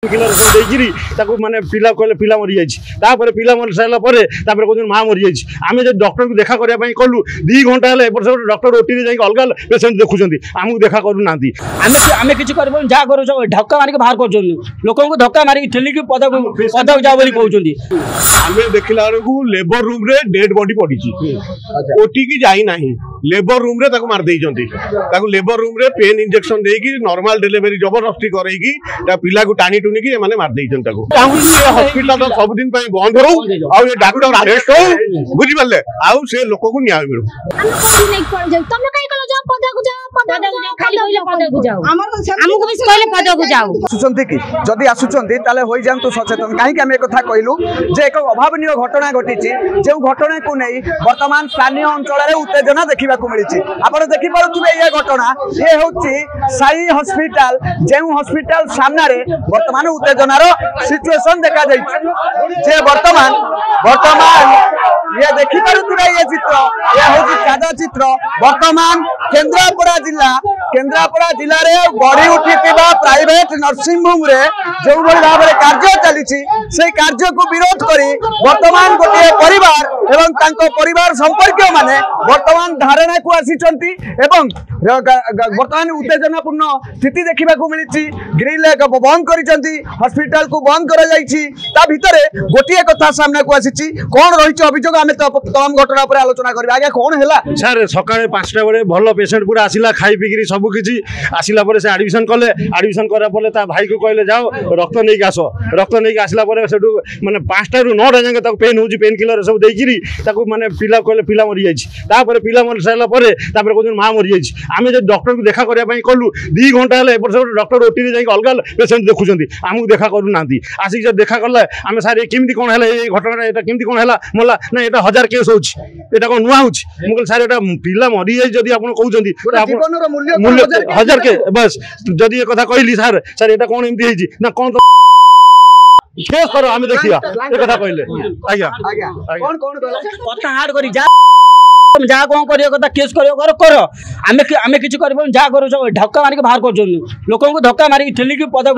Killer सब माने पिला कहले पिला मरी जापर पिला मरी सारा कहते माँ मरी जाए आम जो डॉक्टर को देखा करने कलु 2 घंटा डॉक्टर ओटी जाए अलग पेसेंट देखुं आमको देखा करूना आम कि जहाँ कर धक्का मारिक बाहर कर लोक धक्का मारिक ठेलिक पदक जाओ कहते आम देखला बेलू लेबर रूम रे डेड बॉडी पड़ी ओटी की जाई नहीं लेबर रूम रे मार लेबर रूम रे पेन इंजेक्शन देकी नॉर्मल डिलीवरी जबरदस्ती करैकी पिला को टाणी टुनिकी माने मार हॉस्पिटल तो सब दिन बंद हो डॉक्टर अरेस्ट हो बुझी पारे आउ से लोक को न्याय मिलू जदि आसुचंती ताले होई जानतु सचेतन कहीं आम एक कहलु जे एक अभावनीय घटना घटी जो घटना को नहीं वर्तमान स्थानीय अंचल उत्तेजना देखा मिली आप देखिपे ये घटना ये हूँ साई हॉस्पिटल जो हॉस्पिटल सामने वर्तमान उत्तेजनार सिचुएशन देखा जे वर्तमान ये देखिपे ये चित्र ये हूँ ताजा चित्र वर्तमान केन्द्रापड़ा जिला रे गढ़ी उठी प्राइवेट नर्सिंग होम रे जो भाव में कार्य चली से कार्य को विरोध करी वर्तमान गोटे परिवार एवं परिवार संपर्क माने वर्तमान धारणा को आसी वर्तमान उत्तेजनापूर्ण स्थिति देखा मिली ग्रिल बंद कर हॉस्पिटल को बंद कर गोटे कथा सामने को आसी कौन रही अभियोग आम तमाम घटना पर आलोचना करा आगे कौन है सर सका 5टा बेले भल पेसेंट पूरा आसला खाई पीकरी सबकि आसला से आडमिशन कले आडमिशन करापर भाई को कहले जाओ रक्त नहीं आस रक्त नहीं आसला मैंने 5टा रू 9टा जाए पेन हो पेन किलर सब देकी माने पिला कहले पिला मरी जापर पिला मरी सारा कहते माँ मरी जाए आम जो डॉक्टर को देखा करने कलु 2 घंटा डॉक्टर ओटी जाए अलग पेसेंट देखुं आमको देखा करूना आसिक जब देखा कले आम सारे केमती कौन है ये घटना यहाँ केमती कौन है मला ना यहाँ 1000 केस होता कौन नुआ हो सारे पिला मरी जाए जदि आप कहते मूल्य 1000 के बस जदि ये कथा कहली सर सर यहाँ कौन एमती ना कौन तो केस करो आम देखिया ये कथा कहले आज्ञा कौन कौन कथा हार्ड करी जा जहाँ कौन कर केस कर आम कि जहाँ कर धक्का मारिक बाहर कर लोक धक्का मारिक ठेलिक पदक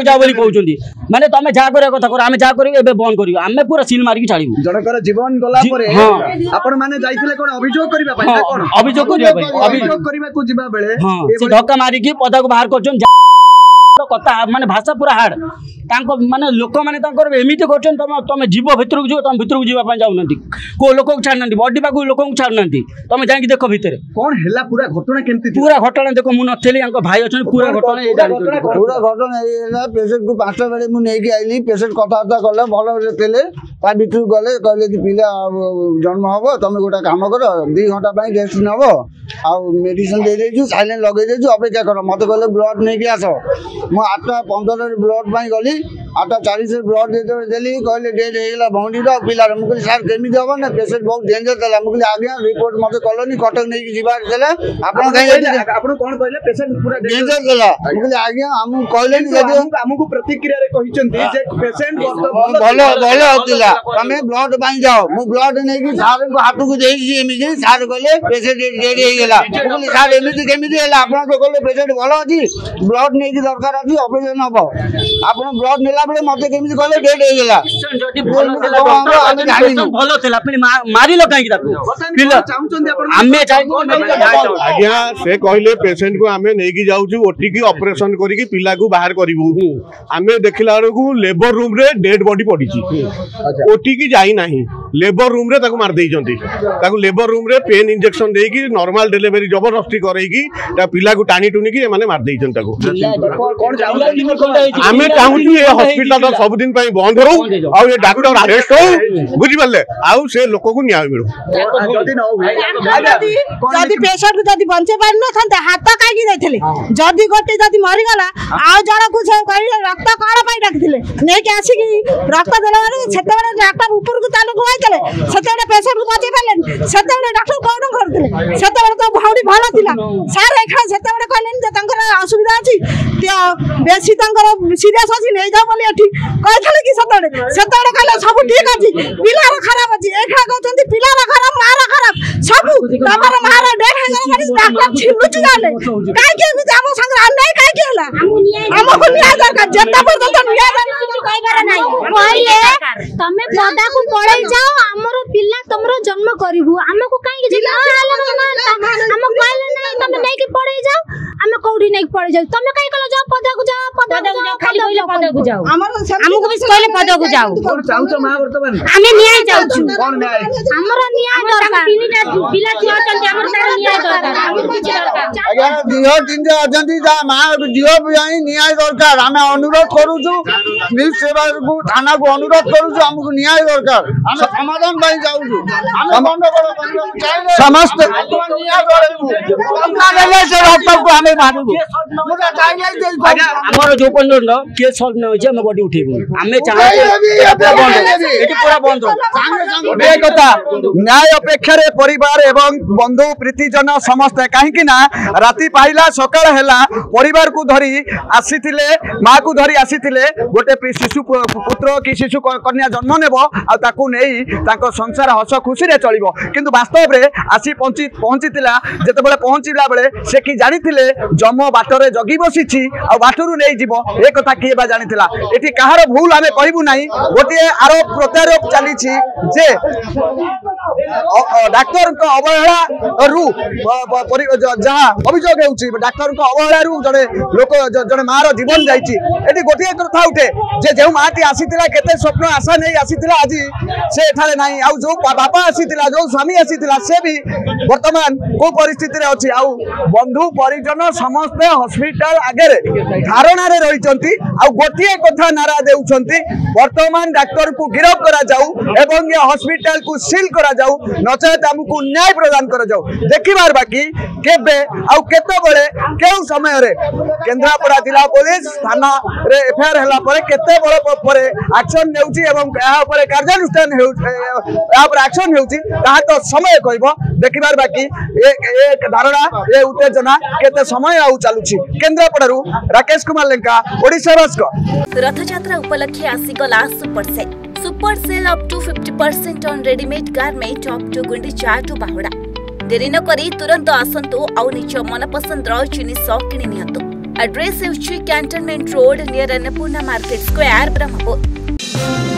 जाओ कहते माने तुम जहाँ कर कथा कर आम जहाँ कर बंद कर आम पूरा सील मारिक छाड़ू जनकर जीवन गला आपण माने जाइथिले कोन अभियोग करबा पई कोन अभियोग करबा को जिबा बेले से धक्का मारिक पदक बाहर कर कथा माने भाषा पूरा हार्ड माने लोक मैंने एमती कर तुम जीव भर को तुम भर को जावाई जाऊना को लोक छाड़ना बॉडी पाक लोक छाड़ना तुम जाकि देख भितर कौन है पूरा घटना केमती पूरा घटना देख मुझे भाई अच्छा पूरा घटना पेसेंट को 5टा बेले मुझे आईली पेसेंट कथबार्ता कले भल भर गले कहले कि पिला जन्म हम तुम गोटे कम कर 2 घंटा रेस्ट नब आ मेडिसिन दे देछु साइलेंट लगे देछु अपेक्षा कर मत कहले ब्लड नहीं आस मु 8:15 ब्लड गली 8:40 ब्लड देली कहले डेड होगा भौंडी पिलार मुझे सर केमी हम ना पेसेंट बहुत डेंजर था मुझे आज्ञा रिपोर्ट मत कलनी कटक नहीं जीवार कौन कहले पेसेंट पूरा डेंजर था मुझे आज्ञा आम कहले आमको प्रतिक्रिया पेसेंट भल भल होता तुम ब्लड जाओ मु ब्लड नहीं सार को हाथ को देमी सार कहले पेसेंट डेड होगा मुझे सर एमती केमी आप पेसेंट भल अच्छी ब्लड नहीं दरकार अच्छी ऑपरेशन हम आप ब्लड नेला बेले मत केमी कहले डेड आज्ञा से कहले पेसेंट को आम नहीं जाऊँ ओटिकी ऑपरेशन करके पिला को बाहर करूँ आम देखला बेलू लेबर रूम रे डेड बॉडी पड़ी ओटिकी जाई नहीं लेबर रूम रे मार लेबर रूम रे पेन इंजेक्शन देकी नॉर्मल डिलीवरी जबरदस्ती करैकी पिला को टाणी टुनिकी माने मार आम चाहूँ ये हॉस्पिटल तो सब दिन बंद हो डॉक्टर अरेस्ट हो बुझी पारे आउ से लोक को न्याय मिलू पेसेंट को बचे पार न हाथ कहीं जदि गोटे जदि मरीगला आउ जन को रक्त कौन डाकते नहीं आसिक रक्त देने डॉक्टर ऊपर को चालू कहते से पेसेंट को बचे पारे से डॉक्टर कौन करते से तो भाई भल था सार एखा से कहले असुविधा अच्छी बेसी सीरियस अच्छी नहीं जाओ बोली कहते कि से कहले सब ठीक अच्छी पिलार खराब अच्छी एखा कहते पिलार खराब मार खराब सब तमर मार 1.5 डॉक्टर छिलुच जाले काहे के जामो संग अन्याय काहे के हला हमको न्याय दरकार जत्ता पर्यंत न्याय कहबार नाही कहले तमे पदा को पळै जाओ हमरो पिल्ला तमरो जन्म करिवु हमको काहे के हम कहले नाही तमे नै के पळै जाओ हम कौडी नै पळै जाओ तमे काहे कहले जाओ पदा को जाओ खाली कहले पदा को जाओ हमको भी कहले पदा को जाओ कोन चाहू मा वर्तमान हमें न्याय चाहू कोन न्याय हमरो न्याय दरकार तीनटा पिला छिया चंदी हमर सारा न्याय दरकार हमर किछ दरकार आज्ञा दिहो तिनटे अजंती जा मा दिहो बियाई न्याय दरकार हमें अनुरोध करू छु न्यूज सेवा को थाना को अनुरोध करू छु हमको न्याय दरकार हम समाधान भाई जाऊ छु हम बंद करो समस्त न्याय करू अपना ले से डॉक्टर को हमें मारू मुझे चाहिए आज्ञा हमर जो पर्यंत केस सॉल्व न होय छै हम बॉडी उठेबो हमें चाहे एटी पूरा बंद ए कथा न्याय अपेक्षा रे परिवार एवं बंधु प्रीतिजन समस्त कहीं ना राति पाइला सकाळ हैला परिवार को धरी आसीथिले माँ को धरी आसीथिले गोटे शिशु पुत्र कि शिशु कन्या जन्म नेब आ ताकू नेई ताको संसार हस खुशी रे चलिबो किंतु वास्तव रे आसी पहुंचीतिला जेतेबेले पहुंचीला बेले से कि जानिथिले जम बाटरे जगी बसिछि आ बाटरू नेई जीवो ए कथा किए बा जानिथिला एठी कहार भूल हमें कहबू नाही गोटे आरोप प्रत्यारोप चलीछि जे डाक्टर को अवहेला रु जहाँ अभियोग होउछि डाक्टर को अवहेला रु जड़े लोक जड़े मार जीवन जाइछि एठी गोटे कथा उठे जे जेउ माटी आसीतिला केते स्वप्न आशा नहीं आसीतिला आज से एठारे नाही आउ जो बापा आसीतिला जो स्वामी आसीतिला से भी वर्तमान को परिस्थिति रे अछि आउ बंधु परिजन समस्त हॉस्पिटल आगे धारणा रे रहिचंती आउ गोटे कथा नारा देउछंती वर्तमान डाक्टर को गिरफ्त करा जाऊ एवं ये हॉस्पिटल को सील करा जाऊ नचेत हमको न्याय प्रदान करा जाऊ देखिबार बाकी केबे आउ केते बेले केउ समय रे केंद्रापड़ा जिला पुलिस थाना रे एफआईआर हला परे केते बड़ परे एक्शन नेउची एवं एहा परे कार्यानुष्ठान हेउ एहा परे एक्शन हेउची ताहा तो समय कहबो देखिबार बाकी एक धारणा ए उत्तेजना केते समय आउ चालुची केंद्रापड़ारू राकेश कुमार लेंका ओडिशा भास्कर रथयात्रा उपलक्षे आसीगला super sale up to 50% on readymade garment up to Gundicha to Bahuda देरी न करी तुरंत आसंतु आउ निज मनपसंद जिनिस किणी नियंतु एड्रेस हेउछि cantonment road near Annapurna market square Brahmapur.